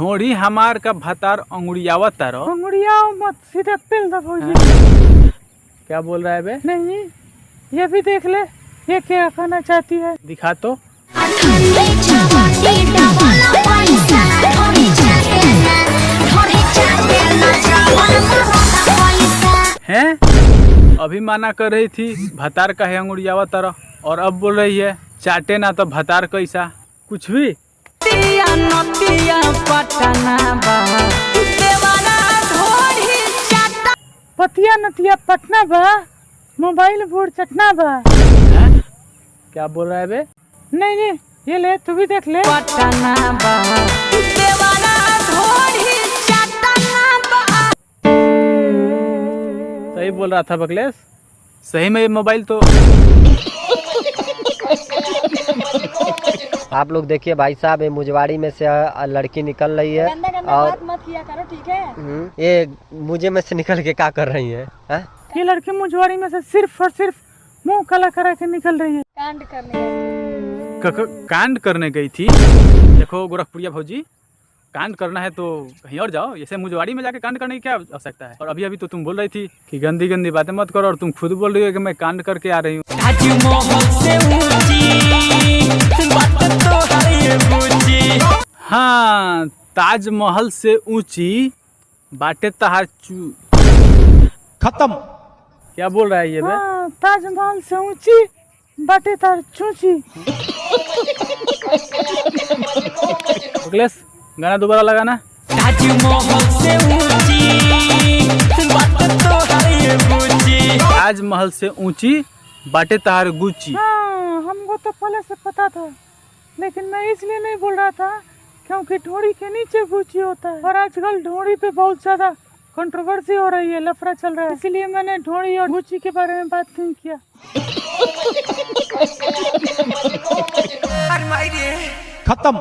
ढोड़ी हमार का भतार अंगुड़ियावा तारो। अंगुड़ियाओ मत, सीधे पेल दो भौजी। क्या बोल रहा है बे? नहीं, ये भी देख ले, ये क्या खाना चाहती है। दिखा तो। हैं? अभी मना कर रही थी भतार का है अंगुड़ियावा तारो, और अब बोल रही है चाटे ना तो भतार कैसा। कुछ भी पतिया नतिया पटना बा, मोबाइल बोर्ड चटना बा। क्या बोल रहा है बे? नहीं नहीं, ये ले, तू भी देख ले। पटना बा, सही बोल रहा था बकलेश, सही में ये मोबाइल तो। आप लोग देखिए भाई साहब, ये मुजवाड़ी में से लड़की निकल रही है और बात मत किया करो, ठीक है? ये मुझे में से निकल के क्या कर रही है? ये लड़की मुजवाड़ी में से सिर्फ और सिर्फ मुंह काला करा के निकल रही है। कांड करने गई थी। देखो गोरखपुरिया भौजी, कांड करना है तो कहीं और जाओ, जैसे मुजवाड़ी में जाके कांड करने की क्या आवश्यकता है। और अभी अभी तो तुम बोल रही थी कि गंदी गंदी बातें मत करो, और तुम खुद बोल रही हो कि मैं कांड करके आ रही हूँ। हाँ, ताजमहल से ऊंची बाटे तहार खत्म। क्या बोल रहा है ये बे? हाँ, ताजमहल से ऊंची बाटे तार चूची। बकलेश, गाना दोबारा लगाना। ताजमहल से ऊंची बाटे तहार गुची। हाँ, हमको तो पहले से पता था, लेकिन मैं इसलिए नहीं बोल रहा था क्योंकि ढोड़ी के नीचे गुची होता है, और आजकल ढोड़ी पे बहुत ज्यादा कंट्रोवर्सी हो रही है, लफड़ा चल रहा है, इसलिए मैंने ढोड़ी और गुची के बारे में बात नहीं किया। खत्म।